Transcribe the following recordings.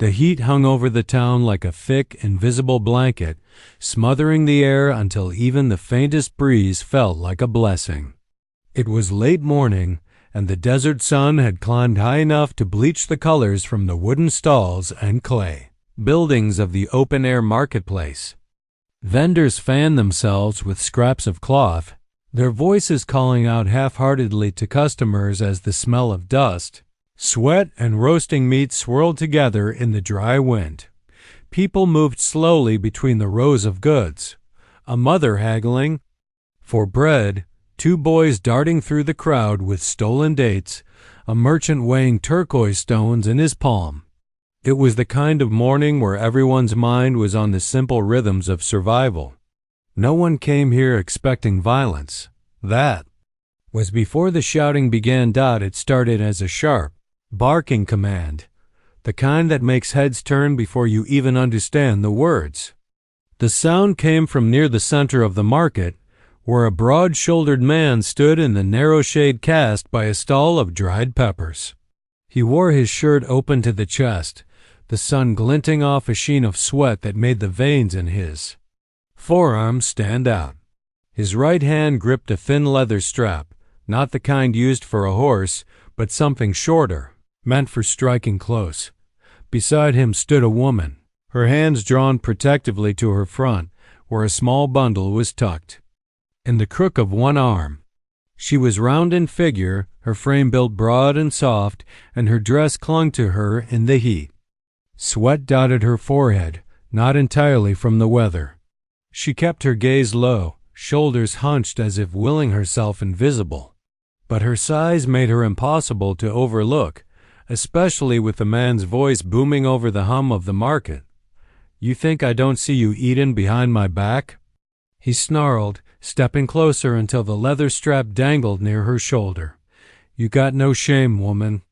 The heat hung over the town like a thick, invisible blanket, smothering the air until even the faintest breeze felt like a blessing. It was late morning, and the desert sun had climbed high enough to bleach the colors from the wooden stalls and clay buildings of the open-air marketplace. Vendors fanned themselves with scraps of cloth, their voices calling out half-heartedly to customers as the smell of dust, sweat, and roasting meat swirled together in the dry wind. People moved slowly between the rows of goods, a mother haggling for bread, two boys darting through the crowd with stolen dates, a merchant weighing turquoise stones in his palm. It was the kind of morning where everyone's mind was on the simple rhythms of survival. No one came here expecting violence. That was before the shouting began. It started as a sharp, barking command, the kind that makes heads turn before you even understand the words. The sound came from near the center of the market, where a broad-shouldered man stood in the narrow shade cast by a stall of dried peppers. He wore his shirt open to the chest, the sun glinting off a sheen of sweat that made the veins in his forearms stand out. His right hand gripped a thin leather strap, not the kind used for a horse, but something shorter, meant for striking close. Beside him stood a woman, her hands drawn protectively to her front, where a small bundle was tucked in the crook of one arm. She was round in figure, her frame built broad and soft, and her dress clung to her in the heat. Sweat dotted her forehead, not entirely from the weather. She kept her gaze low, shoulders hunched as if willing herself invisible. But her size made her impossible to overlook, especially with the man's voice booming over the hum of the market. "You think I don't see you eatin' behind my back?" He snarled, stepping closer until the leather strap dangled near her shoulder. "You got no shame, woman."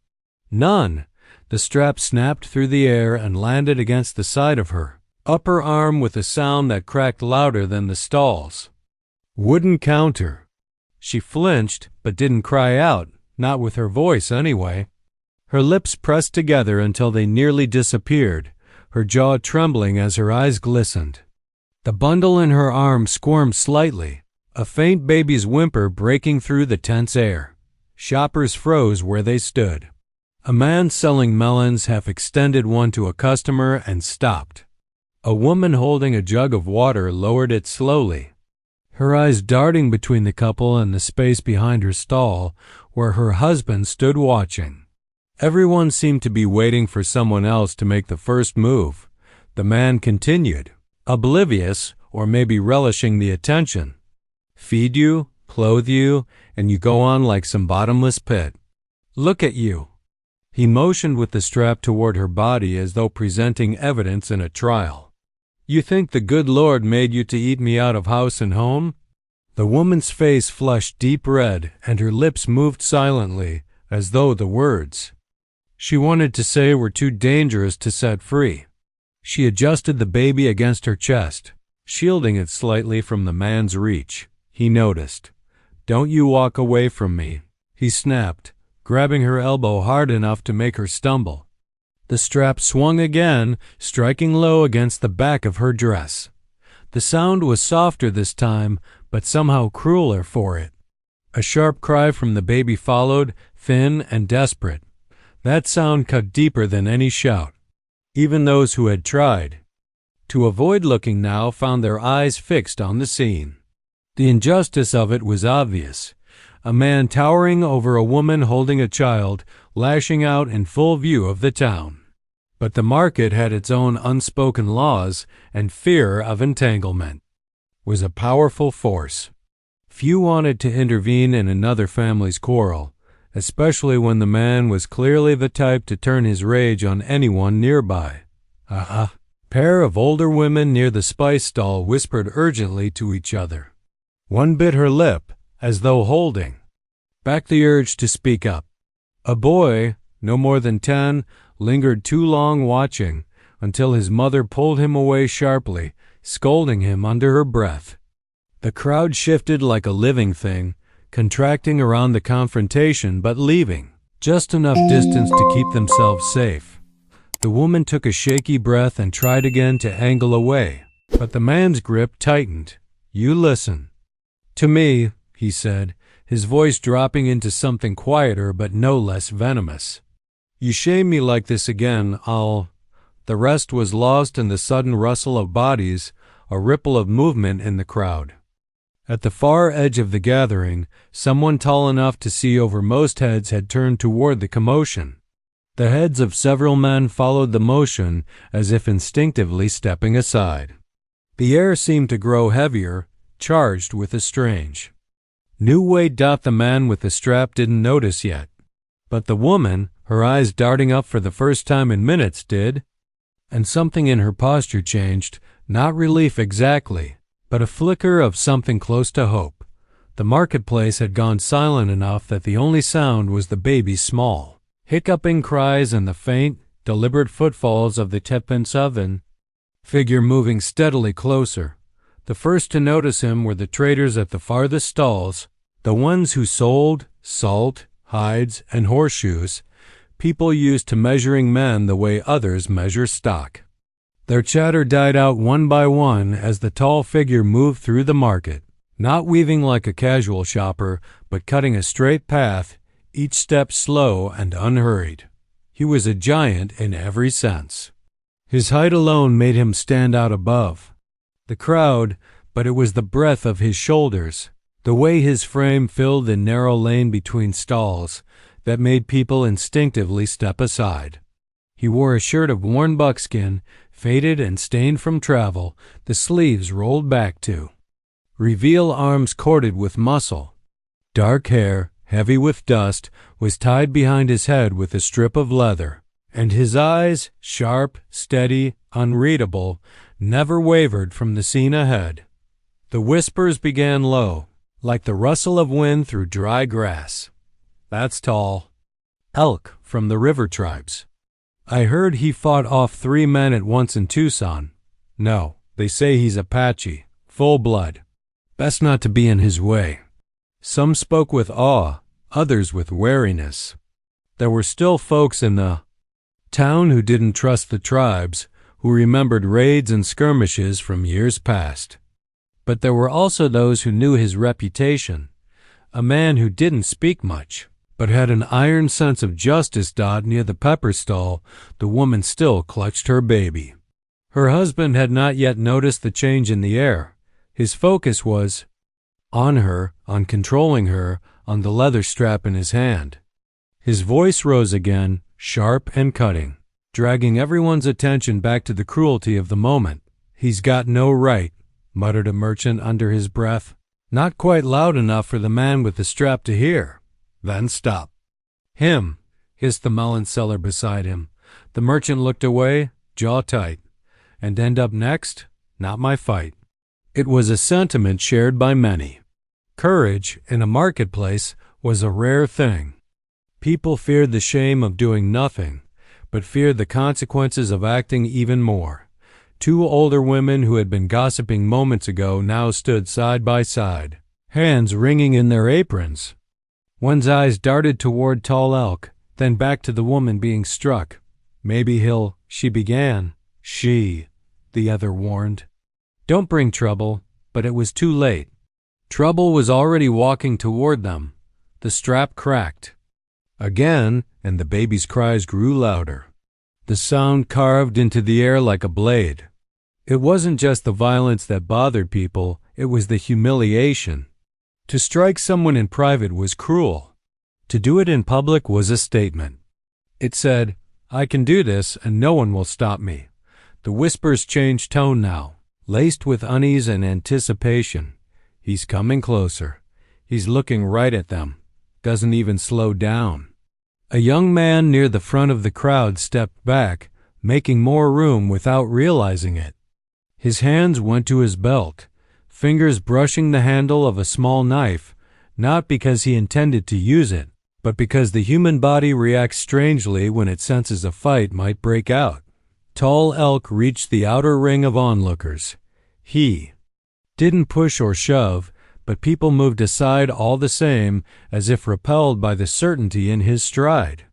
"None." The strap snapped through the air and landed against the side of her upper arm with a sound that cracked louder than the stalls. "Wooden counter." She flinched, but didn't cry out, not with her voice anyway. Her lips pressed together until they nearly disappeared, her jaw trembling as her eyes glistened. The bundle in her arm squirmed slightly, a faint baby's whimper breaking through the tense air. Shoppers froze where they stood. A man selling melons half extended one to a customer and stopped. A woman holding a jug of water lowered it slowly, her eyes darting between the couple and the space behind her stall, where her husband stood watching. Everyone seemed to be waiting for someone else to make the first move. The man continued, oblivious, or maybe relishing the attention. "Feed you, clothe you, and you go on like some bottomless pit. Look at you." He motioned with the strap toward her body as though presenting evidence in a trial. "You think the good Lord made you to eat me out of house and home?" The woman's face flushed deep red, and her lips moved silently, as though the words she wanted to say were too dangerous to set free. She adjusted the baby against her chest, shielding it slightly from the man's reach. He noticed. "Don't you walk away from me," he snapped, grabbing her elbow hard enough to make her stumble. The strap swung again, striking low against the back of her dress. The sound was softer this time, but somehow crueler for it. A sharp cry from the baby followed, thin and desperate. That sound cut deeper than any shout. Even those who had tried to avoid looking now found their eyes fixed on the scene. The injustice of it was obvious. A man towering over a woman holding a child, lashing out in full view of the town. But the market had its own unspoken laws, and fear of entanglement was a powerful force. Few wanted to intervene in another family's quarrel, especially when the man was clearly the type to turn his rage on anyone nearby. A pair of older women near the spice stall whispered urgently to each other. One bit her lip, as though holding back the urge to speak up. A boy, no more than 10, lingered too long watching, until his mother pulled him away sharply, scolding him under her breath. The crowd shifted like a living thing, contracting around the confrontation but leaving just enough distance to keep themselves safe. The woman took a shaky breath and tried again to angle away, but the man's grip tightened. "You listen to me," he said, his voice dropping into something quieter but no less venomous. "You shame me like this again, I'll—" The rest was lost in the sudden rustle of bodies, a ripple of movement in the crowd. At the far edge of the gathering, someone tall enough to see over most heads had turned toward the commotion. The heads of several men followed the motion as if instinctively stepping aside. The air seemed to grow heavier, charged with a strange new weight. The man with the strap didn't notice yet, but the woman, her eyes darting up for the first time in minutes, did, and something in her posture changed, not relief exactly, but a flicker of something close to hope. The marketplace had gone silent enough that the only sound was the baby's small, hiccuping cries and the faint, deliberate footfalls of the Tepinsovan figure moving steadily closer. The first to notice him were the traders at the farthest stalls, the ones who sold salt, hides, and horseshoes, people used to measuring men the way others measure stock. Their chatter died out one by one as the tall figure moved through the market, not weaving like a casual shopper, but cutting a straight path, each step slow and unhurried. He was a giant in every sense. His height alone made him stand out above the crowd, but it was the breadth of his shoulders, the way his frame filled the narrow lane between stalls, that made people instinctively step aside. He wore a shirt of worn buckskin, faded and stained from travel, the sleeves rolled back to reveal arms corded with muscle. Dark hair, heavy with dust, was tied behind his head with a strip of leather, and his eyes, sharp, steady, unreadable, never wavered from the scene ahead. The whispers began low, like the rustle of wind through dry grass. "That's Tall Elk from the river tribes. I heard he fought off 3 men at once in Tucson. No, they say he's Apache, full blood. Best not to be in his way." Some spoke with awe, others with wariness. There were still folks in the town who didn't trust the tribes, who remembered raids and skirmishes from years past. But there were also those who knew his reputation, a man who didn't speak much, but had an iron sense of justice. Near the pepper stall, the woman still clutched her baby. Her husband had not yet noticed the change in the air. His focus was on her, on controlling her, on the leather strap in his hand. His voice rose again, sharp and cutting, dragging everyone's attention back to the cruelty of the moment. "He's got no right," muttered a merchant under his breath. Not quite loud enough for the man with the strap to hear. "Then stop." "Him," hissed the melon seller beside him. The merchant looked away, jaw tight. "And end up next? Not my fight." It was a sentiment shared by many. Courage, in a marketplace, was a rare thing. People feared the shame of doing nothing, but feared the consequences of acting even more. 2 older women who had been gossiping moments ago now stood side by side, hands wringing in their aprons. One's eyes darted toward Tall Elk, then back to the woman being struck. "Maybe he'll—" she began. "She," the other warned. "Don't bring trouble," but it was too late. Trouble was already walking toward them. The strap cracked again, and the baby's cries grew louder. The sound carved into the air like a blade. It wasn't just the violence that bothered people, it was the humiliation. To strike someone in private was cruel. To do it in public was a statement. It said, "I can do this and no one will stop me." The whispers changed tone now, laced with unease and anticipation. "He's coming closer. He's looking right at them. Doesn't even slow down." A young man near the front of the crowd stepped back, making more room without realizing it. His hands went to his belt, fingers brushing the handle of a small knife, not because he intended to use it, but because the human body reacts strangely when it senses a fight might break out. Tall Elk reached the outer ring of onlookers. He didn't push or shove, but people moved aside all the same, as if repelled by the certainty in his stride.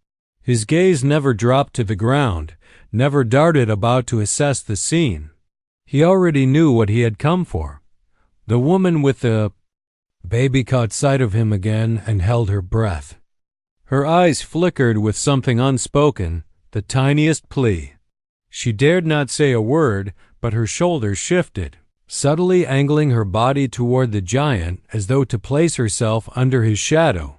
His gaze never dropped to the ground, never darted about to assess the scene. He already knew what he had come for. The woman with the baby caught sight of him again and held her breath. Her eyes flickered with something unspoken, the tiniest plea. She dared not say a word, but her shoulders shifted, subtly angling her body toward the giant as though to place herself under his shadow.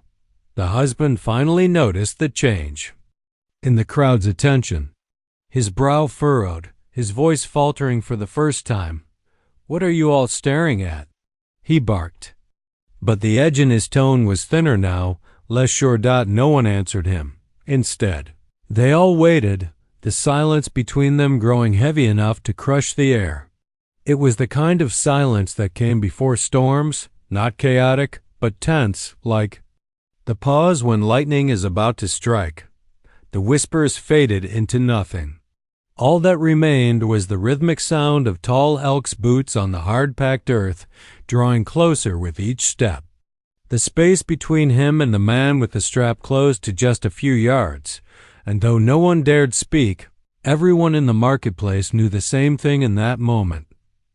The husband finally noticed the change in the crowd's attention. His brow furrowed, his voice faltering for the first time. "What are you all staring at?" he barked. But the edge in his tone was thinner now, less sure. No one answered him. Instead, they all waited, the silence between them growing heavy enough to crush the air. It was the kind of silence that came before storms, not chaotic, but tense, like the pause when lightning is about to strike. The whispers faded into nothing. All that remained was the rhythmic sound of tall elk's boots on the hard-packed earth, drawing closer with each step. The space between him and the man with the strap closed to just a few yards, and though no one dared speak, everyone in the marketplace knew the same thing in that moment.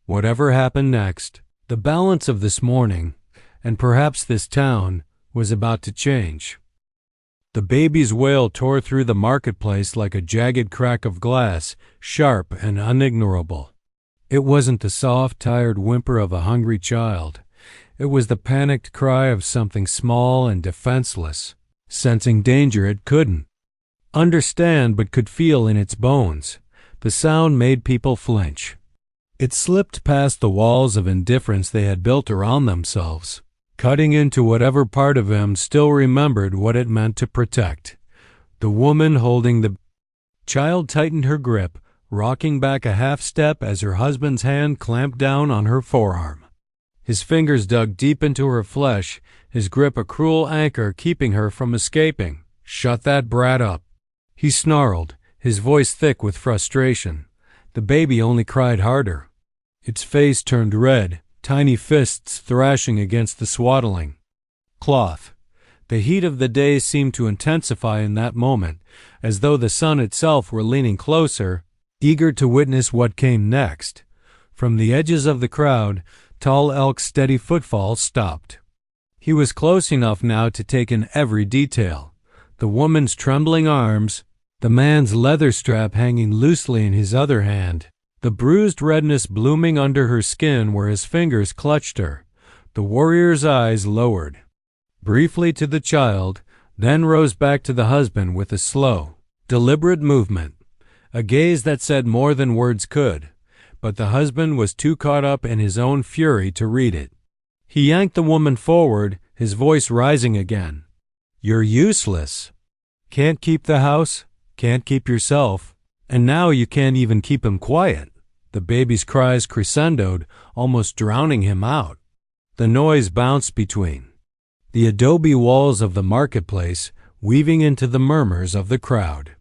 Whatever happened next, the balance of this morning, and perhaps this town, was about to change. The baby's wail tore through the marketplace like a jagged crack of glass, sharp and unignorable. It wasn't the soft, tired whimper of a hungry child. It was the panicked cry of something small and defenseless, sensing danger it couldn't understand but could feel in its bones. The sound made people flinch. It slipped past the walls of indifference they had built around themselves, cutting into whatever part of them still remembered what it meant to protect. The woman holding the child tightened her grip, rocking back a half step as her husband's hand clamped down on her forearm. His fingers dug deep into her flesh, his grip a cruel anchor keeping her from escaping. "Shut that brat up," he snarled, his voice thick with frustration. The baby only cried harder. Its face turned red, tiny fists thrashing against the swaddling cloth. The heat of the day seemed to intensify in that moment, as though the sun itself were leaning closer, eager to witness what came next. From the edges of the crowd, Tall Elk's steady footfall stopped. He was close enough now to take in every detail. The woman's trembling arms, the man's leather strap hanging loosely in his other hand, the bruised redness blooming under her skin where his fingers clutched her. The warrior's eyes lowered briefly to the child, then rose back to the husband with a slow, deliberate movement, a gaze that said more than words could. But the husband was too caught up in his own fury to read it. He yanked the woman forward, his voice rising again. "You're useless. Can't keep the house, can't keep yourself, and now you can't even keep him quiet." The baby's cries crescendoed, almost drowning him out. The noise bounced between the adobe walls of the marketplace, weaving into the murmurs of the crowd.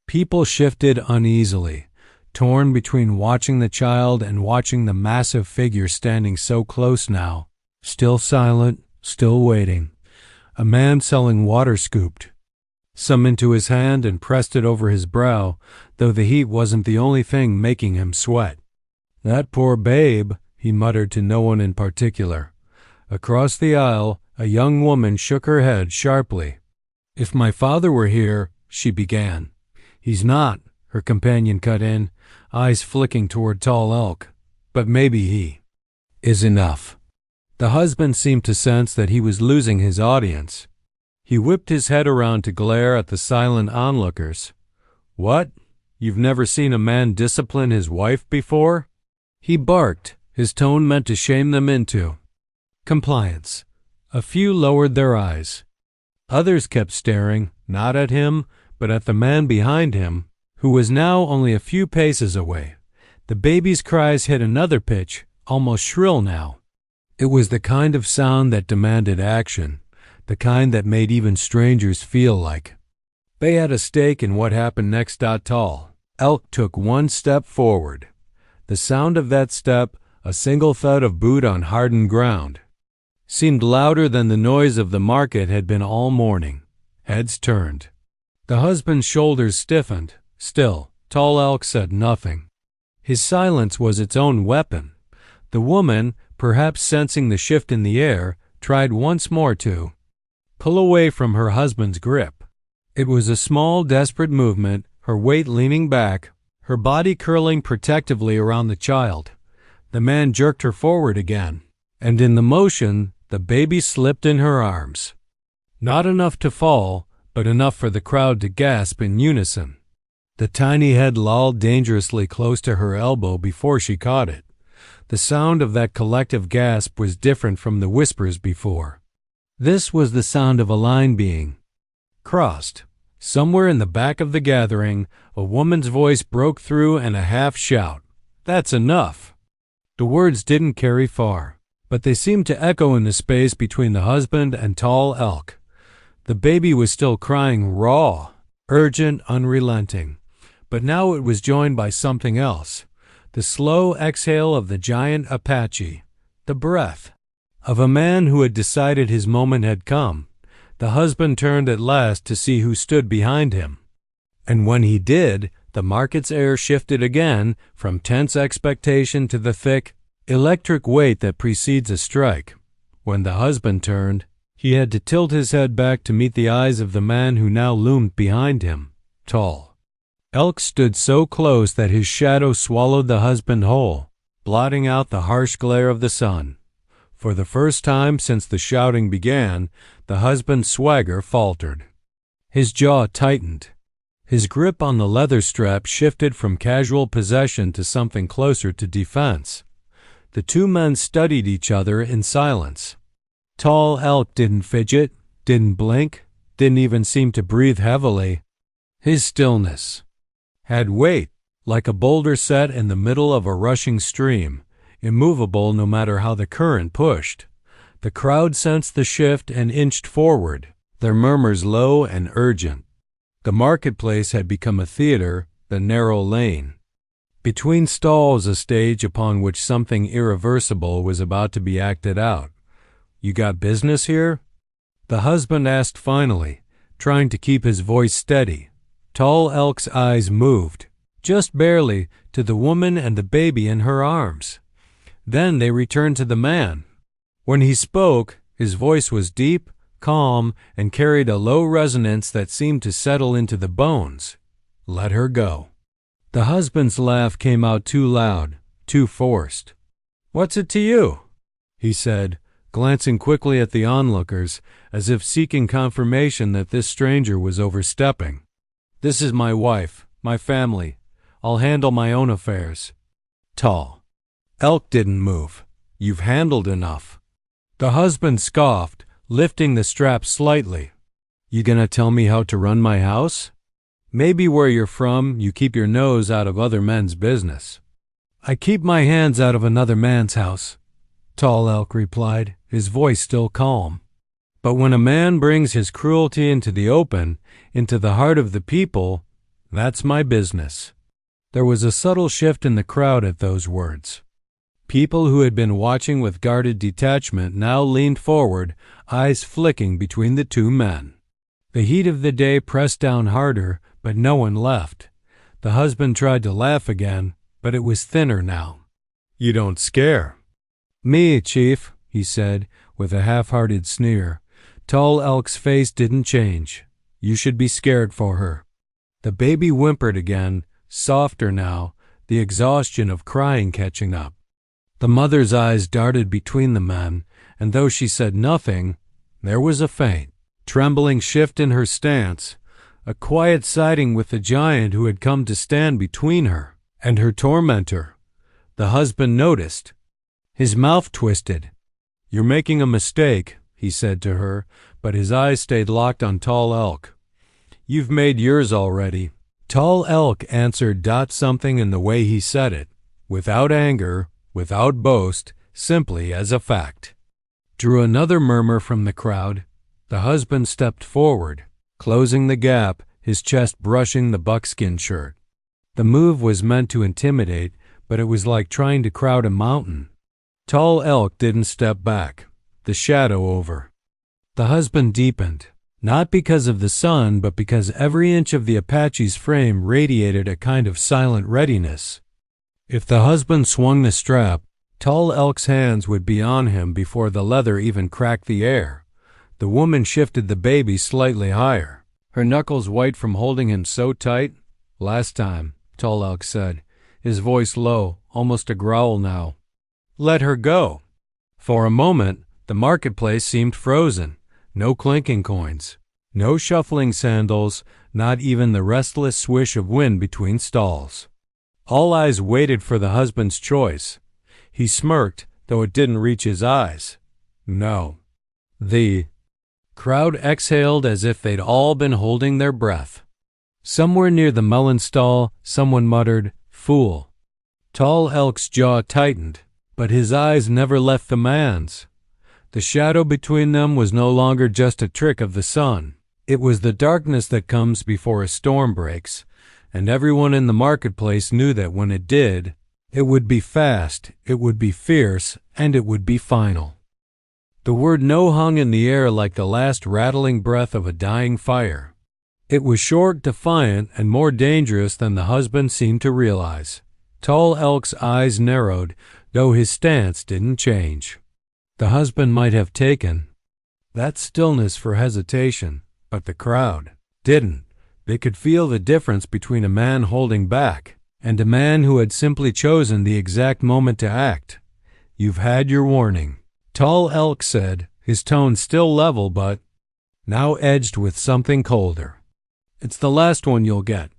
People shifted uneasily, torn between watching the child and watching the massive figure standing so close now, still silent, still waiting. A man selling water scooped some into his hand and pressed it over his brow, though the heat wasn't the only thing making him sweat. "That poor babe," he muttered to no one in particular. Across the aisle, a young woman shook her head sharply. "If my father were here," she began. "He's not," her companion cut in, eyes flicking toward Tall Elk. "But maybe he is enough." The husband seemed to sense that he was losing his audience. He whipped his head around to glare at the silent onlookers. "What? You've never seen a man discipline his wife before?" He barked, his tone meant to shame them into compliance. A few lowered their eyes. Others kept staring, not at him, but at the man behind him, who was now only a few paces away. The baby's cries hit another pitch, almost shrill now. It was the kind of sound that demanded action, the kind that made even strangers feel like they had a stake in what happened next. Tall Elk took one step forward. The sound of that step, a single thud of boot on hardened ground, seemed louder than the noise of the market had been all morning. Heads turned. The husband's shoulders stiffened. Still, Tall Elk said nothing. His silence was its own weapon. The woman, perhaps sensing the shift in the air, tried once more to pull away from her husband's grip. It was a small, desperate movement, her weight leaning back, her body curling protectively around the child. The man jerked her forward again, and in the motion, the baby slipped in her arms. Not enough to fall, but enough for the crowd to gasp in unison. The tiny head lolled dangerously close to her elbow before she caught it. The sound of that collective gasp was different from the whispers before. This was the sound of a line being crossed. Somewhere in the back of the gathering, a woman's voice broke through in a half shout. "That's enough." The words didn't carry far, but they seemed to echo in the space between the husband and Tall Elk. The baby was still crying raw, urgent, unrelenting, but now it was joined by something else. The slow exhale of the giant Apache, the breath of a man who had decided his moment had come. The husband turned at last to see who stood behind him. And when he did, the market's air shifted again from tense expectation to the thick, electric weight that precedes a strike. When the husband turned, he had to tilt his head back to meet the eyes of the man who now loomed behind him. Tall Elk stood so close that his shadow swallowed the husband whole, blotting out the harsh glare of the sun. For the first time since the shouting began, the husband's swagger faltered. His jaw tightened. His grip on the leather strap shifted from casual possession to something closer to defense. The two men studied each other in silence. Tall Elk didn't fidget, didn't blink, didn't even seem to breathe heavily. His stillness had weight, like a boulder set in the middle of a rushing stream, immovable no matter how the current pushed. The crowd sensed the shift and inched forward, their murmurs low and urgent. The marketplace had become a theater, the narrow lane. Between stalls a stage upon which something irreversible was about to be acted out. "You got business here?" the husband asked finally, trying to keep his voice steady. Tall Elk's eyes moved, just barely, to the woman and the baby in her arms. Then they returned to the man. When he spoke, his voice was deep, calm, and carried a low resonance that seemed to settle into the bones. "Let her go." The husband's laugh came out too loud, too forced. "What's it to you?" he said, glancing quickly at the onlookers, as if seeking confirmation that this stranger was overstepping. "This is my wife, my family. I'll handle my own affairs." Tall Elk didn't move. "You've handled enough." The husband scoffed, lifting the strap slightly. "You gonna tell me how to run my house? Maybe where you're from, you keep your nose out of other men's business." "I keep my hands out of another man's house," Tall Elk replied, his voice still calm. "But when a man brings his cruelty into the open, into the heart of the people, that's my business." There was a subtle shift in the crowd at those words. People who had been watching with guarded detachment now leaned forward, eyes flicking between the two men. The heat of the day pressed down harder, but no one left. The husband tried to laugh again, but it was thinner now. "You don't scare." "Me, Chief," he said, with a half-hearted sneer. Tall Elk's face didn't change. "You should be scared for her." The baby whimpered again, softer now, the exhaustion of crying catching up. The mother's eyes darted between the men, and though she said nothing, there was a faint, trembling shift in her stance, a quiet siding with the giant who had come to stand between her and her tormentor. The husband noticed. His mouth twisted. "You're making a mistake," he said to her, but his eyes stayed locked on Tall Elk. "You've made yours already." Tall Elk answered something in the way he said it, without anger, without boast, simply as a fact. Drew another murmur from the crowd. The husband stepped forward, closing the gap, his chest brushing the buckskin shirt. The move was meant to intimidate, but it was like trying to crowd a mountain. Tall Elk didn't step back, the shadow over. The husband deepened. Not because of the sun, but because every inch of the Apache's frame radiated a kind of silent readiness. If the husband swung the strap, Tall Elk's hands would be on him before the leather even cracked the air. The woman shifted the baby slightly higher, her knuckles white from holding him so tight. "Last time," Tall Elk said, his voice low, almost a growl now. "Let her go." For a moment, the marketplace seemed frozen. No clinking coins, no shuffling sandals, not even the restless swish of wind between stalls. All eyes waited for the husband's choice. He smirked, though it didn't reach his eyes. No. The crowd exhaled as if they'd all been holding their breath. Somewhere near the melon stall, someone muttered, "Fool." Tall Elk's jaw tightened, but his eyes never left the man's. The shadow between them was no longer just a trick of the sun. It was the darkness that comes before a storm breaks, and everyone in the marketplace knew that when it did, it would be fast, it would be fierce, and it would be final. The word "no" hung in the air like the last rattling breath of a dying fire. It was short, defiant, and more dangerous than the husband seemed to realize. Tall Elk's eyes narrowed, though his stance didn't change. The husband might have taken that stillness for hesitation, but the crowd didn't. They could feel the difference between a man holding back and a man who had simply chosen the exact moment to act. "You've had your warning," Tall Elk said, his tone still level but now edged with something colder. "It's the last one you'll get."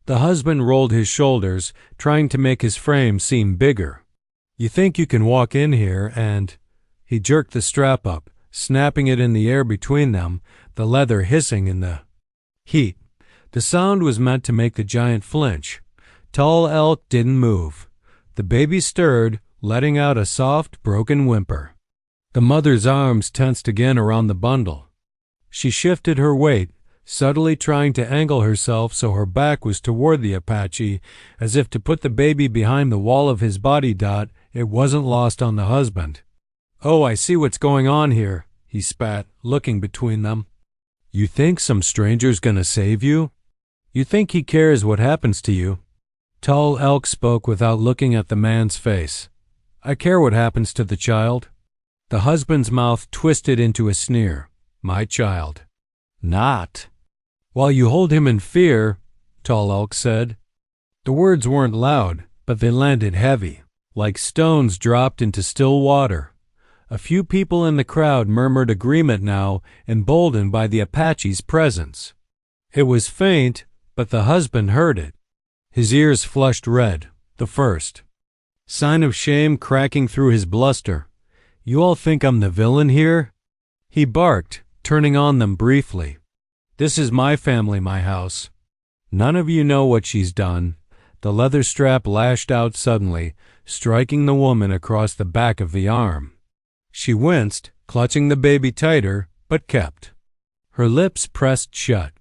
The husband rolled his shoulders, trying to make his frame seem bigger. "You think you can walk in here and—" He jerked the strap up, snapping it in the air between them, the leather hissing in the heat. The sound was meant to make the giant flinch. Tall Elk didn't move. The baby stirred, letting out a soft, broken whimper. The mother's arms tensed again around the bundle. She shifted her weight, subtly trying to angle herself so her back was toward the Apache, as if to put the baby behind the wall of his body. It wasn't lost on the husband. "Oh, I see what's going on here," he spat, looking between them. "You think some stranger's gonna save you? You think he cares what happens to you?" Tall Elk spoke without looking at the man's face. "I care what happens to the child." The husband's mouth twisted into a sneer. "My child." "Not while you hold him in fear," Tall Elk said. The words weren't loud, but they landed heavy, like stones dropped into still water. A few people in the crowd murmured agreement now, emboldened by the Apache's presence. It was faint, but the husband heard it. His ears flushed red, the first sign of shame cracking through his bluster. "You all think I'm the villain here?" he barked, turning on them briefly. "This is my family, my house. None of you know what she's done." The leather strap lashed out suddenly, striking the woman across the back of the arm. She winced, clutching the baby tighter, but kept her lips pressed shut.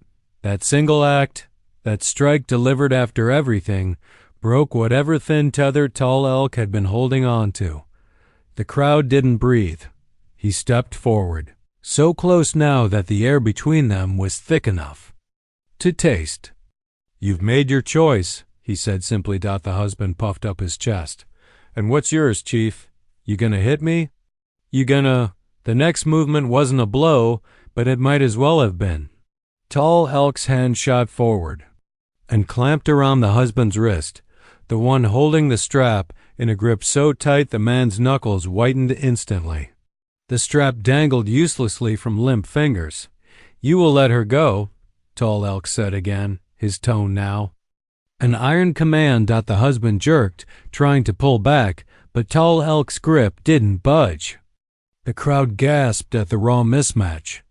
That single act, that strike delivered after everything, broke whatever thin tether Tall Elk had been holding on to. The crowd didn't breathe. He stepped forward, so close now that the air between them was thick enough to taste. "You've made your choice," he said simply. The husband puffed up his chest. "And what's yours, Chief? You gonna hit me? You gonna—" The next movement wasn't a blow, but it might as well have been. Tall Elk's hand shot forward and clamped around the husband's wrist, the one holding the strap in a grip so tight the man's knuckles whitened instantly. The strap dangled uselessly from limp fingers. "You will let her go," Tall Elk said again, his tone now an iron command. The husband jerked, trying to pull back, but Tall Elk's grip didn't budge. The crowd gasped at the raw mismatch.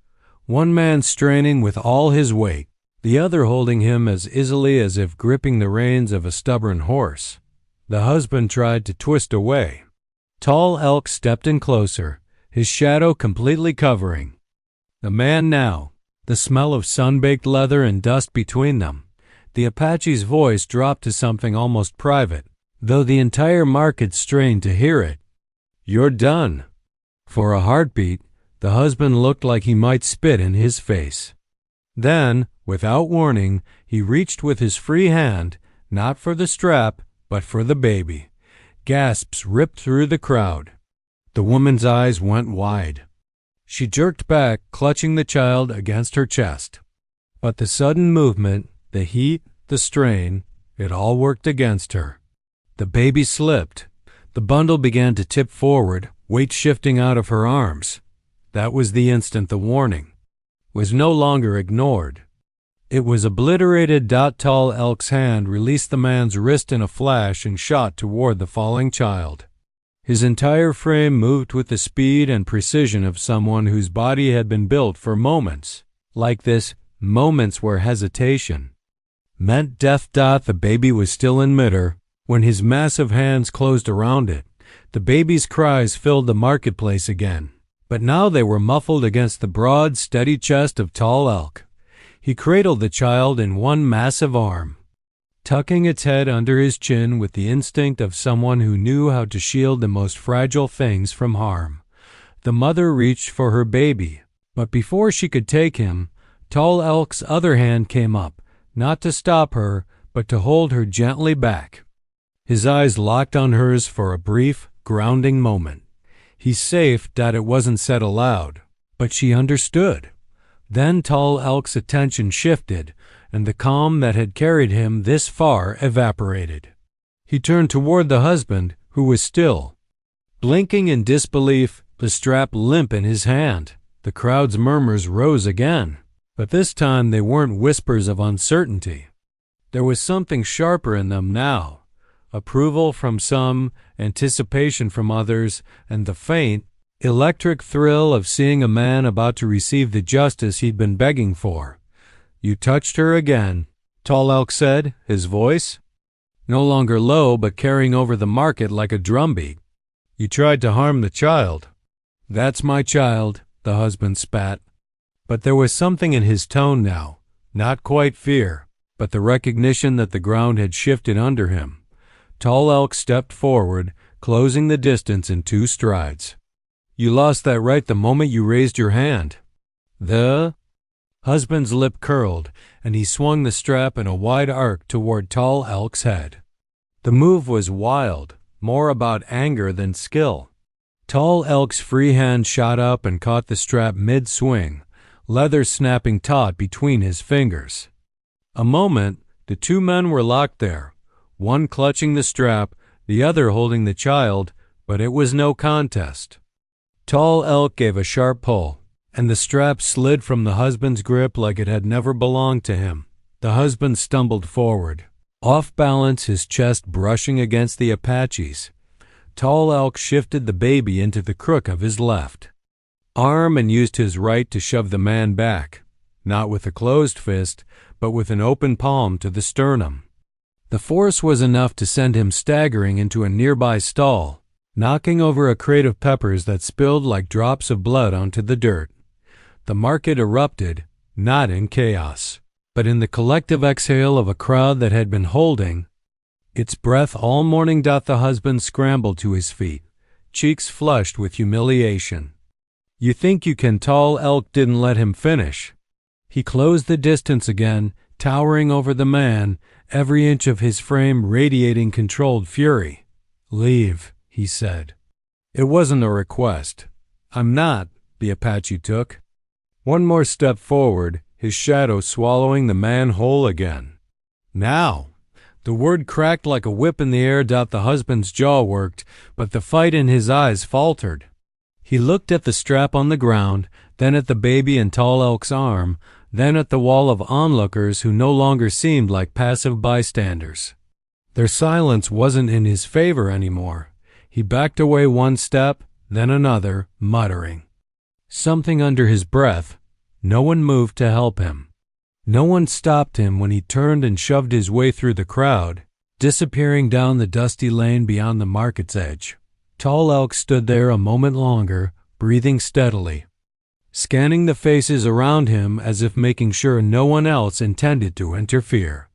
One man straining with all his weight, the other holding him as easily as if gripping the reins of a stubborn horse. The husband tried to twist away. Tall Elk stepped in closer, his shadow completely covering the man now, the smell of sun-baked leather and dust between them. The Apache's voice dropped to something almost private, though the entire market strained to hear it. "You're done." For a heartbeat, The husband looked like he might spit in his face. Then, without warning, he reached with his free hand, not for the strap, but for the baby. Gasps ripped through the crowd. The woman's eyes went wide. She jerked back, clutching the child against her chest. But the sudden movement, the heat, the strain, it all worked against her. The baby slipped. The bundle began to tip forward, weight shifting out of her arms. That was the instant the warning was no longer ignored. It was obliterated. Tall Elk's hand released the man's wrist in a flash and shot toward the falling child. His entire frame moved with the speed and precision of someone whose body had been built for moments like this, moments where hesitation meant death. The baby was still in midair when his massive hands closed around it. The baby's cries filled the marketplace again, but now they were muffled against the broad, steady chest of Tall Elk. He cradled the child in one massive arm, tucking its head under his chin with the instinct of someone who knew how to shield the most fragile things from harm. The mother reached for her baby, but before she could take him, Tall Elk's other hand came up, not to stop her, but to hold her gently back. His eyes locked on hers for a brief, grounding moment. "He's safe." It wasn't said aloud, but she understood. Then Tall Elk's attention shifted, and the calm that had carried him this far evaporated. He turned toward the husband, who was still, blinking in disbelief, the strap limp in his hand. The crowd's murmurs rose again, but this time they weren't whispers of uncertainty. There was something sharper in them now, approval from some, anticipation from others, and the faint, electric thrill of seeing a man about to receive the justice he'd been begging for. "You touched her again," Tall Elk said, his voice no longer low but carrying over the market like a drumbeat. "You tried to harm the child." "That's my child," the husband spat. But there was something in his tone now, not quite fear, but the recognition that the ground had shifted under him. Tall Elk stepped forward, closing the distance in 2 strides. "You lost that right the moment you raised your hand." The husband's lip curled, and he swung the strap in a wide arc toward Tall Elk's head. The move was wild, more about anger than skill. Tall Elk's free hand shot up and caught the strap mid-swing, leather snapping taut between his fingers. A moment, the 2 men were locked there, one clutching the strap, the other holding the child, but it was no contest. Tall Elk gave a sharp pull, and the strap slid from the husband's grip like it had never belonged to him. The husband stumbled forward, off balance, his chest brushing against the Apache's. Tall Elk shifted the baby into the crook of his left arm and used his right to shove the man back, not with a closed fist, but with an open palm to the sternum. The force was enough to send him staggering into a nearby stall, knocking over a crate of peppers that spilled like drops of blood onto the dirt. The market erupted, not in chaos, but in the collective exhale of a crowd that had been holding its breath all morning. The husband scrambled to his feet, cheeks flushed with humiliation. "You think you can?" Tall Elk didn't let him finish. He closed the distance again, towering over the man, every inch of his frame radiating controlled fury. "Leave," he said. It wasn't a request. "I'm not," the Apache took. One more step forward, his shadow swallowing the man whole again. "Now!" The word cracked like a whip in the air. The husband's jaw worked, but the fight in his eyes faltered. He looked at the strap on the ground, then at the baby in Tall Elk's arm, then at the wall of onlookers who no longer seemed like passive bystanders. Their silence wasn't in his favor anymore. He backed away 1 step, then another, muttering something under his breath. No one moved to help him. No one stopped him when he turned and shoved his way through the crowd, disappearing down the dusty lane beyond the market's edge. Tall Elk stood there a moment longer, breathing steadily, scanning the faces around him as if making sure no one else intended to interfere.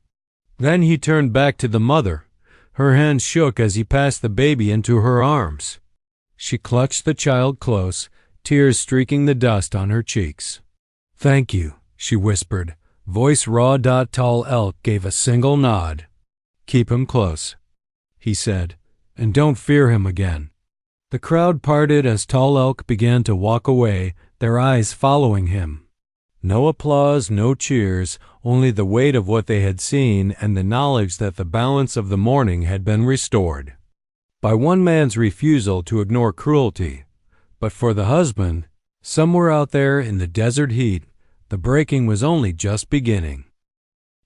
Then he turned back to the mother. Her hand shook as he passed the baby into her arms. She clutched the child close, tears streaking the dust on her cheeks. "Thank you," she whispered, voice raw. Tall Elk gave a single nod. "Keep him close," he said, "and don't fear him again." The crowd parted as Tall Elk began to walk away, their eyes following him. No applause, no cheers, only the weight of what they had seen and the knowledge that the balance of the morning had been restored. By one man's refusal to ignore cruelty, but for the husband, somewhere out there in the desert heat, the breaking was only just beginning.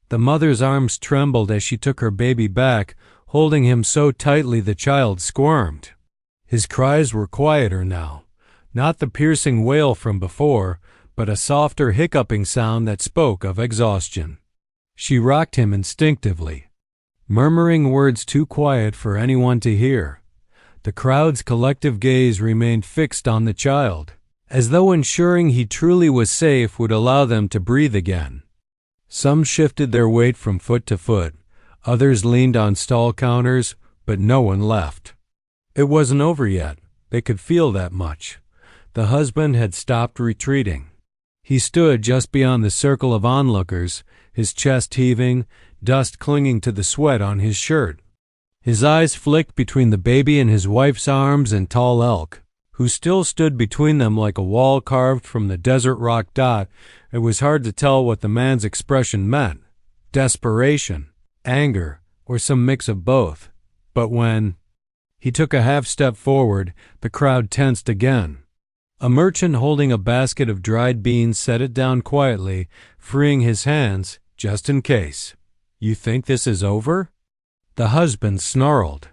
The mother's arms trembled as she took her baby back, holding him so tightly the child squirmed. His cries were quieter now, not the piercing wail from before, but a softer hiccuping sound that spoke of exhaustion. She rocked him instinctively, murmuring words too quiet for anyone to hear. The crowd's collective gaze remained fixed on the child, as though ensuring he truly was safe would allow them to breathe again. Some shifted their weight from foot to foot, others leaned on stall counters, but no one left. It wasn't over yet. They could feel that much. The husband had stopped retreating. He stood just beyond the circle of onlookers, his chest heaving, dust clinging to the sweat on his shirt. His eyes flicked between the baby in his wife's arms and Tall Elk, who still stood between them like a wall carved from the desert rock dot. It was hard to tell what the man's expression meant: desperation, anger, or some mix of both. But when he took a half step forward, the crowd tensed again. A merchant holding a basket of dried beans set it down quietly, freeing his hands, just in case. "You think this is over?" The husband snarled.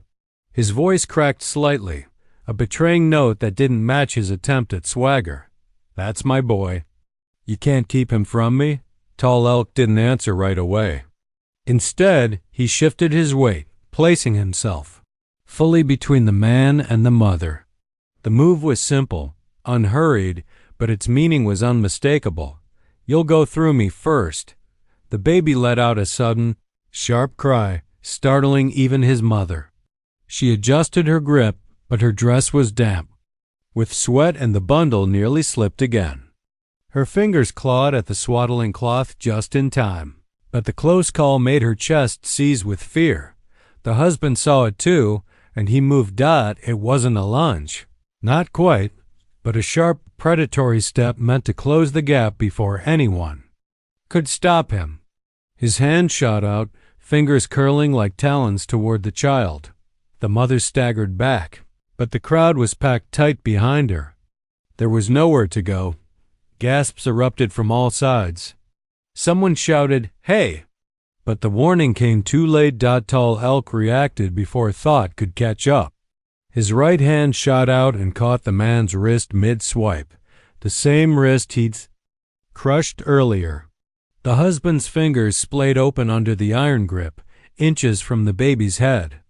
His voice cracked slightly, a betraying note that didn't match his attempt at swagger. "That's my boy. You can't keep him from me?" Tall Elk didn't answer right away. Instead, he shifted his weight, placing himself fully between the man and the mother. The move was simple, unhurried, but its meaning was unmistakable. "You'll go through me first." The baby let out a sudden, sharp cry, startling even his mother. She adjusted her grip, but her dress was damp with sweat and the bundle nearly slipped again. Her fingers clawed at the swaddling cloth just in time, but the close call made her chest seize with fear. The husband saw it too, and he moved. It wasn't a lunge. Not quite, but a sharp, predatory step meant to close the gap before anyone could stop him. His hand shot out, fingers curling like talons toward the child. The mother staggered back, but the crowd was packed tight behind her. There was nowhere to go. Gasps erupted from all sides. Someone shouted, "Hey!" But the warning came too late. Tall Elk reacted before thought could catch up. His right hand shot out and caught the man's wrist mid-swipe, the same wrist he'd crushed earlier. The husband's fingers splayed open under the iron grip, inches from the baby's head.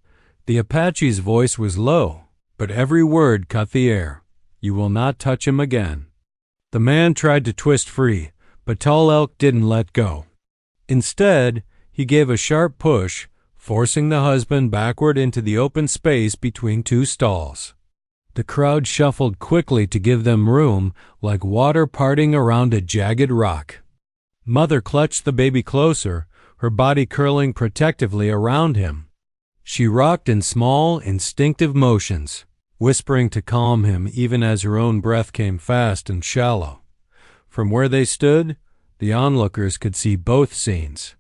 The Apache's voice was low, but every word cut the air. "You will not touch him again." The man tried to twist free, but Tall Elk didn't let go. Instead, he gave a sharp push, forcing the husband backward into the open space between two stalls. The crowd shuffled quickly to give them room, like water parting around a jagged rock. Mother clutched the baby closer, her body curling protectively around him. She rocked in small, instinctive motions, whispering to calm him even as her own breath came fast and shallow. From where they stood, the onlookers could see both scenes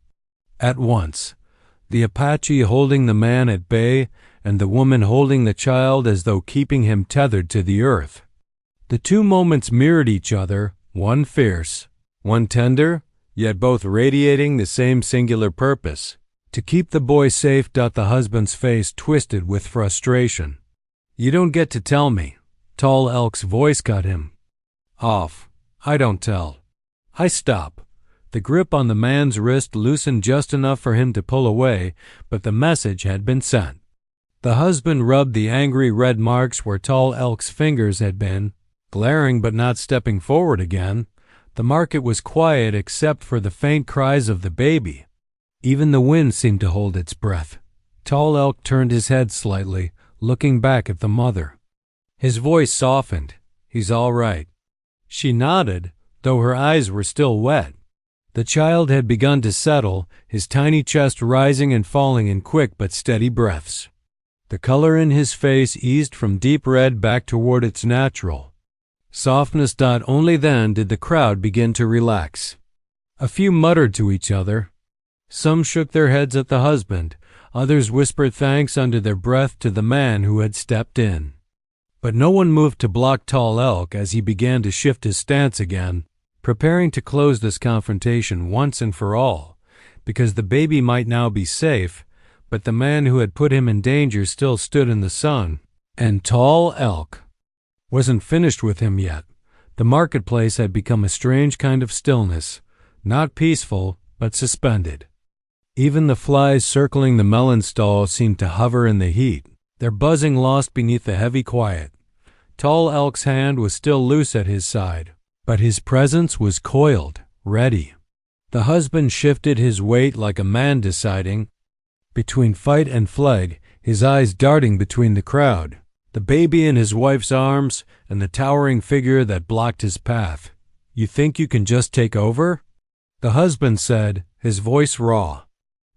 at once. The Apache holding the man at bay, and the woman holding the child as though keeping him tethered to the earth. The two moments mirrored each other, one fierce, one tender, yet both radiating the same singular purpose: to keep the boy safe. The husband's face twisted with frustration. "You don't get to tell me." Tall Elk's voice cut him off. "I don't tell. I stop." The grip on the man's wrist loosened just enough for him to pull away, but the message had been sent. The husband rubbed the angry red marks where Tall Elk's fingers had been, glaring but not stepping forward again. The market was quiet except for the faint cries of the baby. Even the wind seemed to hold its breath. Tall Elk turned his head slightly, looking back at the mother. His voice softened. He's all right." She nodded, though her eyes were still wet. The child had begun to settle, his tiny chest rising and falling in quick but steady breaths. The color in his face eased from deep red back toward its natural softness. Only then did the crowd begin to relax. A few muttered to each other. Some shook their heads at the husband. Others whispered thanks under their breath to the man who had stepped in. But no one moved to block Tall Elk as he began to shift his stance again, preparing to close this confrontation once and for all, because the baby might now be safe, but the man who had put him in danger still stood in the sun, and Tall Elk wasn't finished with him yet. The marketplace had become a strange kind of stillness, not peaceful, but suspended. Even the flies circling the melon stall seemed to hover in the heat, their buzzing lost beneath the heavy quiet. Tall Elk's hand was still loose at his side, but his presence was coiled, ready. The husband shifted his weight like a man deciding between fight and flight, his eyes darting between the crowd, the baby in his wife's arms, and the towering figure that blocked his path. "You think you can just take over?" the husband said, his voice raw.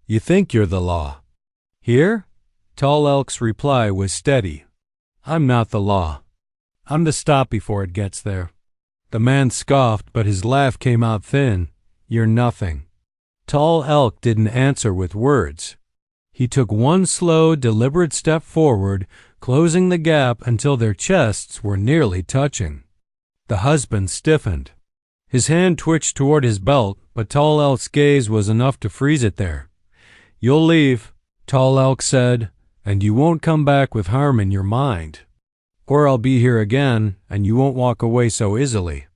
"You think you're the law." "Here?" Tall Elk's reply was steady. "I'm not the law. I'm the stop before it gets there." The man scoffed, but his laugh came out thin. "You're nothing." Tall Elk didn't answer with words. He took one slow, deliberate step forward, closing the gap until their chests were nearly touching. The husband stiffened. His hand twitched toward his belt, but Tall Elk's gaze was enough to freeze it there. "You'll leave," Tall Elk said, "and you won't come back with harm in your mind. Or I'll be here again, and you won't walk away so easily."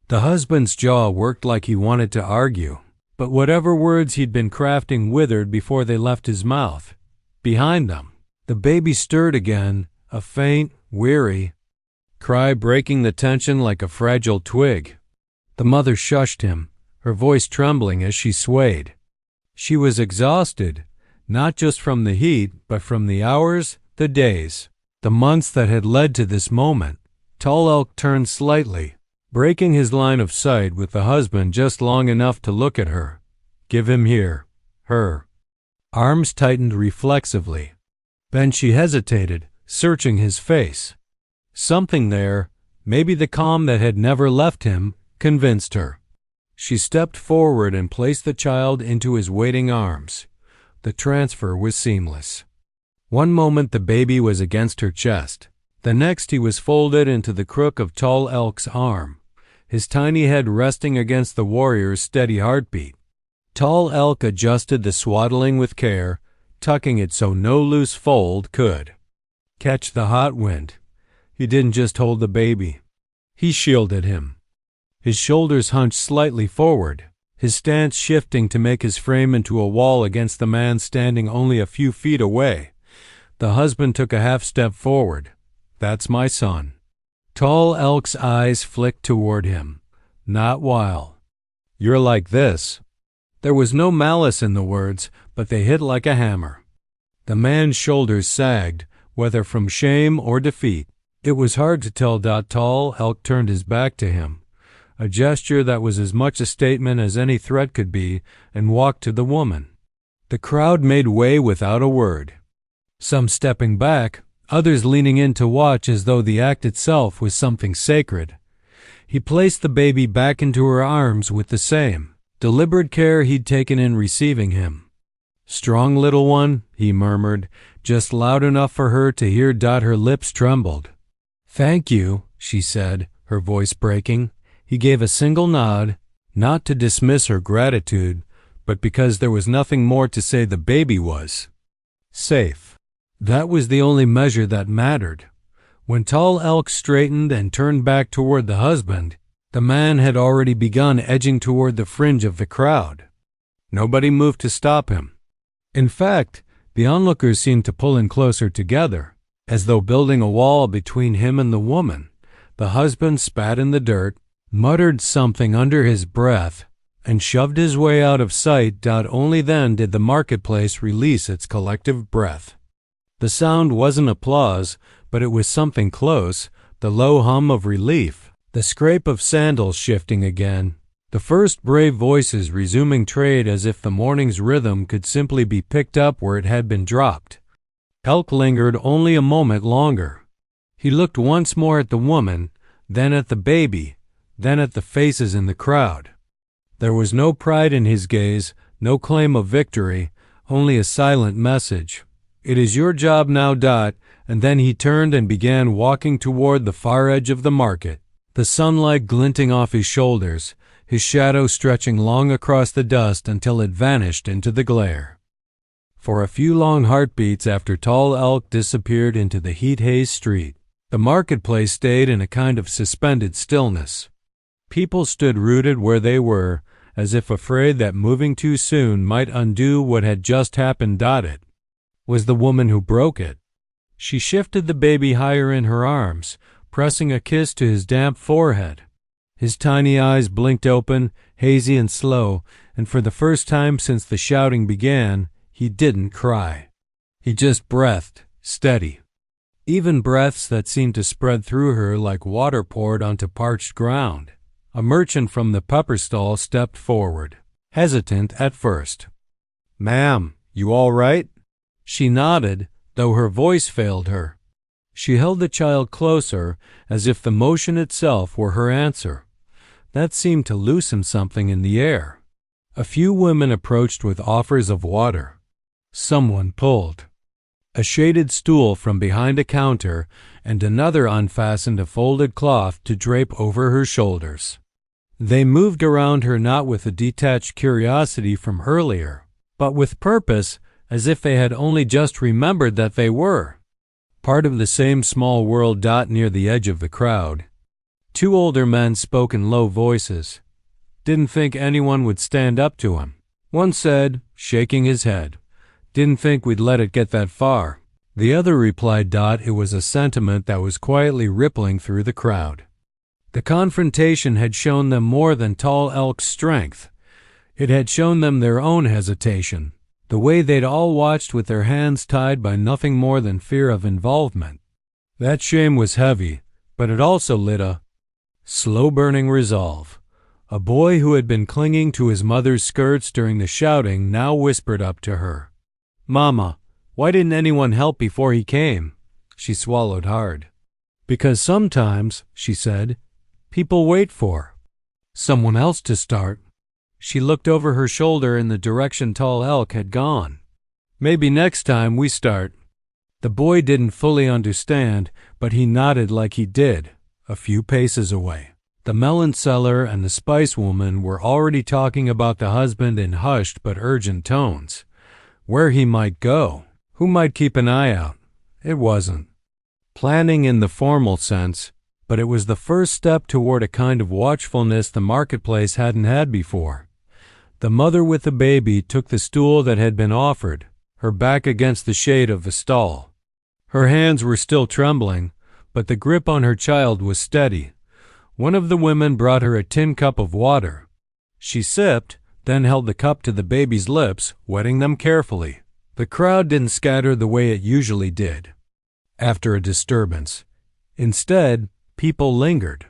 The husband's jaw worked like he wanted to argue, but whatever words he'd been crafting withered before they left his mouth. Behind them, the baby stirred again, a faint, weary cry breaking the tension like a fragile twig. The mother shushed him, her voice trembling as she swayed. She was exhausted, not just from the heat, but from the hours, the days, the months that had led to this moment. Tall Elk turned slightly, breaking his line of sight with the husband just long enough to look at her. "Give him here." Her arms tightened reflexively. Then she hesitated, searching his face. Something there, maybe the calm that had never left him, convinced her. She stepped forward and placed the child into his waiting arms. The transfer was seamless. One moment the baby was against her chest. The next he was folded into the crook of Tall Elk's arm, his tiny head resting against the warrior's steady heartbeat. Tall Elk adjusted the swaddling with care, tucking it so no loose fold could catch the hot wind. He didn't just hold the baby. He shielded him. His shoulders hunched slightly forward, his stance shifting to make his frame into a wall against the man standing only a few feet away. The husband took a half step forward. "That's my son." Tall Elk's eyes flicked toward him. "Not while you're like this." There was no malice in the words, but they hit like a hammer. The man's shoulders sagged, whether from shame or defeat. It was hard to tell. Tall Elk turned his back to him, a gesture that was as much a statement as any threat could be, and walked to the woman. The crowd made way without a word, some stepping back, others leaning in to watch as though the act itself was something sacred. He placed the baby back into her arms with the same deliberate care he'd taken in receiving him. "Strong little one," he murmured, just loud enough for her to hear. Her lips trembled. "Thank you," she said, her voice breaking. He gave a single nod, not to dismiss her gratitude, but because there was nothing more to say. The baby was safe. That was the only measure that mattered. When Tall Elk straightened and turned back toward the husband, the man had already begun edging toward the fringe of the crowd. Nobody moved to stop him. In fact, the onlookers seemed to pull in closer together, as though building a wall between him and the woman. The husband spat in the dirt, muttered something under his breath, and shoved his way out of sight. Only then did the marketplace release its collective breath. The sound wasn't applause, but it was something close, the low hum of relief, the scrape of sandals shifting again, the first brave voices resuming trade as if the morning's rhythm could simply be picked up where it had been dropped. Elk lingered only a moment longer. He looked once more at the woman, then at the baby, then at the faces in the crowd. There was no pride in his gaze, no claim of victory, only a silent message. "It is your job now, Dot," and then he turned and began walking toward the far edge of the market, the sunlight glinting off his shoulders, his shadow stretching long across the dust until it vanished into the glare. For a few long heartbeats after Tall Elk disappeared into the heat-hazed street, the marketplace stayed in a kind of suspended stillness. People stood rooted where they were, as if afraid that moving too soon might undo what had just happened. It was the woman who broke it. She shifted the baby higher in her arms, pressing a kiss to his damp forehead. His tiny eyes blinked open, hazy and slow, and for the first time since the shouting began, he didn't cry. He just breathed, steady. Even breaths that seemed to spread through her like water poured onto parched ground. A merchant from the pepper stall stepped forward, hesitant at first. "Ma'am, you all right?" She nodded, though her voice failed her. She held the child closer, as if the motion itself were her answer. That seemed to loosen something in the air. A few women approached with offers of water. Someone pulled a shaded stool from behind a counter, and another unfastened a folded cloth to drape over her shoulders. They moved around her not with a detached curiosity from earlier, but with purpose, as if they had only just remembered that they were part of the same small world. Near the edge of the crowd, two older men spoke in low voices. "Didn't think anyone would stand up to him," one said, shaking his head. "Didn't think we'd let it get that far." The other replied. It was a sentiment that was quietly rippling through the crowd. The confrontation had shown them more than Tall Elk's strength. It had shown them their own hesitation, the way they'd all watched with their hands tied by nothing more than fear of involvement. That shame was heavy, but it also lit a slow-burning resolve. A boy who had been clinging to his mother's skirts during the shouting now whispered up to her. "Mama, why didn't anyone help before he came?" She swallowed hard. "Because sometimes," she said, "people wait for someone else to start." She looked over her shoulder in the direction Tall Elk had gone. "Maybe next time we start." The boy didn't fully understand, but he nodded like he did, a few paces away. The melon seller and the spice woman were already talking about the husband in hushed but urgent tones. Where he might go, who might keep an eye out. It wasn't planning in the formal sense, but it was the first step toward a kind of watchfulness the marketplace hadn't had before. The mother with the baby took the stool that had been offered, her back against the shade of the stall. Her hands were still trembling, but the grip on her child was steady. One of the women brought her a tin cup of water. She sipped, then held the cup to the baby's lips, wetting them carefully. The crowd didn't scatter the way it usually did after a disturbance. Instead, people lingered.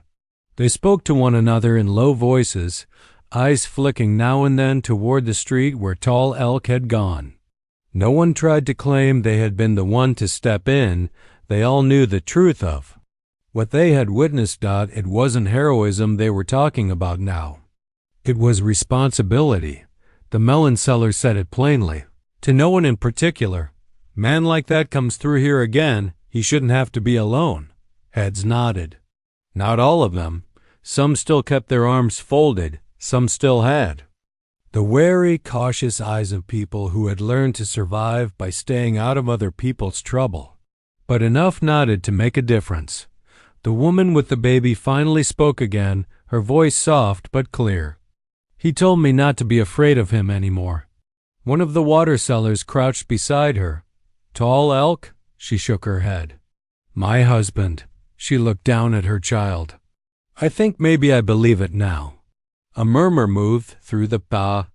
They spoke to one another in low voices, eyes flicking now and then toward the street where Tall Elk had gone. No one tried to claim they had been the one to step in. They all knew the truth of what they had witnessed. It wasn't heroism they were talking about now. It was responsibility. The melon seller said it plainly, to no one in particular. "Man like that comes through here again, he shouldn't have to be alone." Heads nodded. Not all of them. Some still kept their arms folded, some still had. The wary, cautious eyes of people who had learned to survive by staying out of other people's trouble. But enough nodded to make a difference. The woman with the baby finally spoke again, her voice soft but clear. "He told me not to be afraid of him anymore." One of the water sellers crouched beside her. "Tall Elk?" She shook her head. "My husband." She looked down at her child. "I think maybe I believe it now." A murmur moved through the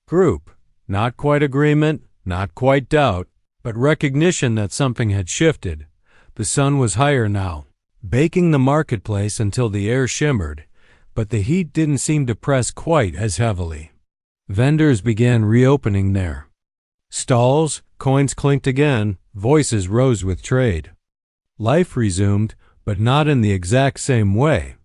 group. Not quite agreement, not quite doubt, but recognition that something had shifted. The sun was higher now. baking the marketplace until the air shimmered, but the heat didn't seem to press quite as heavily. Vendors began reopening there. Stalls, coins clinked again, voices rose with trade. Life resumed, but not in the exact same way.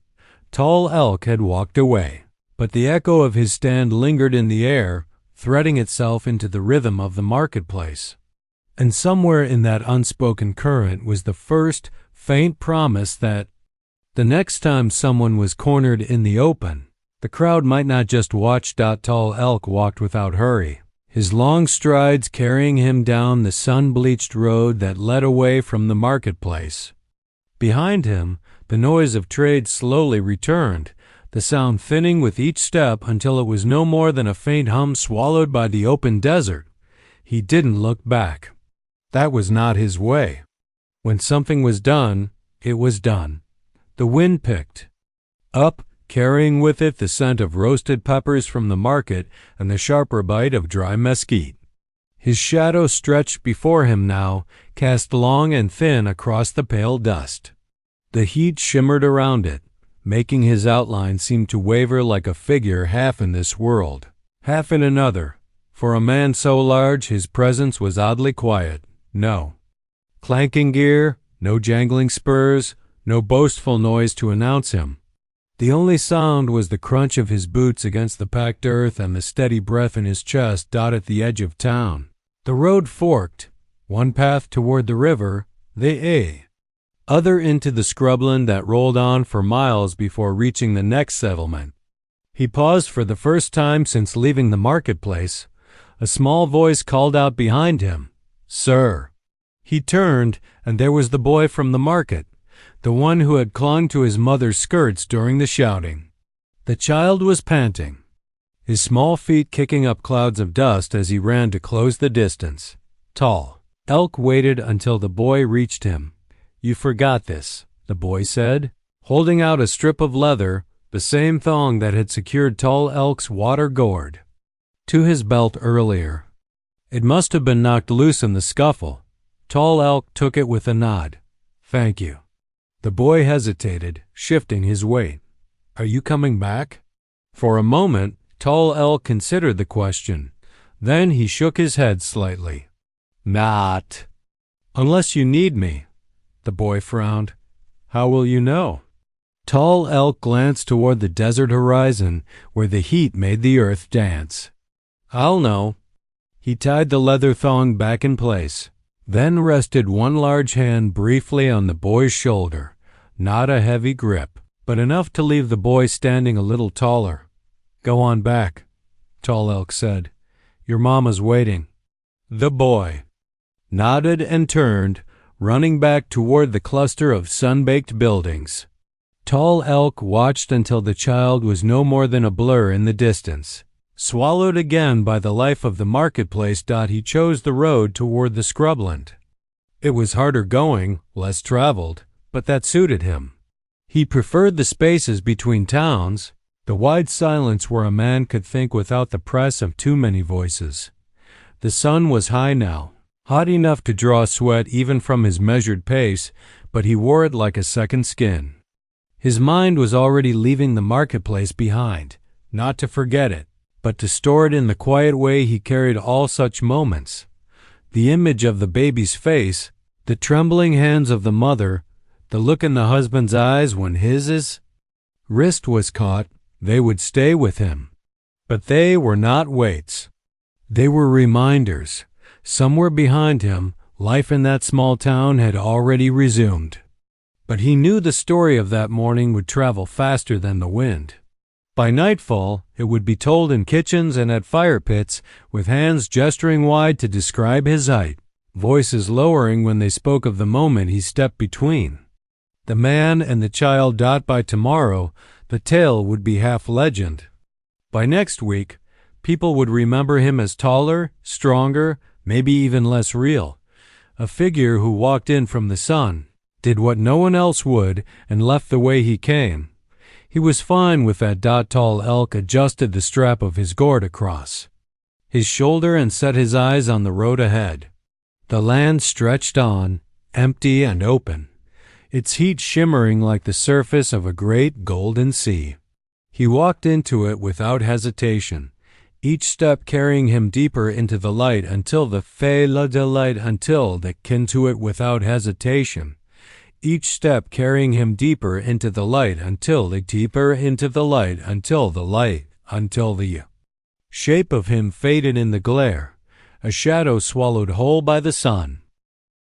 Tall Elk had walked away, but the echo of his stand lingered in the air, threading itself into the rhythm of the marketplace. And somewhere in that unspoken current was the first, faint promise that the next time someone was cornered in the open, the crowd might not just watch. Tall Elk walked without hurry, his long strides carrying him down the sun-bleached road that led away from the marketplace. Behind him, the noise of trade slowly returned, the sound thinning with each step until it was no more than a faint hum swallowed by the open desert. He didn't look back. That was not his way. When something was done, it was done. The wind picked up, carrying with it the scent of roasted peppers from the market and the sharper bite of dry mesquite. His shadow stretched before him now, cast long and thin across the pale dust. The heat shimmered around it, making his outline seem to waver like a figure half in this world, half in another. For a man so large, his presence was oddly quiet. No clanking gear, no jangling spurs, no boastful noise to announce him. The only sound was the crunch of his boots against the packed earth and the steady breath in his chest. At the edge of town, the road forked, one path toward the river, the other into the scrubland that rolled on for miles before reaching the next settlement. He paused for the first time since leaving the marketplace. A small voice called out behind him, "Sir." He turned, and there was the boy from the market, the one who had clung to his mother's skirts during the shouting. The child was panting, his small feet kicking up clouds of dust as he ran to close the distance. Tall Elk waited until the boy reached him. "You forgot this," the boy said, holding out a strip of leather, the same thong that had secured Tall Elk's water gourd to his belt earlier. It must have been knocked loose in the scuffle. Tall Elk took it with a nod. "Thank you." The boy hesitated, shifting his weight. "Are you coming back?" For a moment, Tall Elk considered the question. Then he shook his head slightly. "Not unless you need me." The boy frowned. "How will you know?" Tall Elk glanced toward the desert horizon where the heat made the earth dance. "I'll know." He tied the leather thong back in place, then rested one large hand briefly on the boy's shoulder. Not a heavy grip, but enough to leave the boy standing a little taller. "Go on back," Tall Elk said. "Your mama's waiting." The boy nodded and turned, running back toward the cluster of sun-baked buildings. Tall Elk watched until the child was no more than a blur in the distance. Swallowed again by the life of the marketplace, he chose the road toward the scrubland. It was harder going, less traveled, but that suited him. He preferred the spaces between towns, the wide silence where a man could think without the press of too many voices. The sun was high now, hot enough to draw sweat even from his measured pace, but he wore it like a second skin. His mind was already leaving the marketplace behind, not to forget it, but to store it in the quiet way he carried all such moments. The image of the baby's face, the trembling hands of the mother, the look in the husband's eyes when his wrist was caught, they would stay with him. But they were not weights. They were reminders. Somewhere behind him, life in that small town had already resumed. But he knew the story of that morning would travel faster than the wind. By nightfall, it would be told in kitchens and at fire pits, with hands gesturing wide to describe his height, voices lowering when they spoke of the moment he stepped between the man and the child. By tomorrow, the tale would be half legend. By next week, people would remember him as taller, stronger, maybe even less real, a figure who walked in from the sun, did what no one else would, and left the way he came. He was fine with that. Tall Elk adjusted the strap of his gourd across his shoulder and set his eyes on the road ahead. The land stretched on, empty and open. its heat shimmering like the surface of a great golden sea. He walked into it without hesitation, each step carrying him deeper into the light until the delight until the kin to it without hesitation. Each step carrying him deeper into the light until the deeper into the light until the shape of him faded in the glare, a shadow swallowed whole by the sun.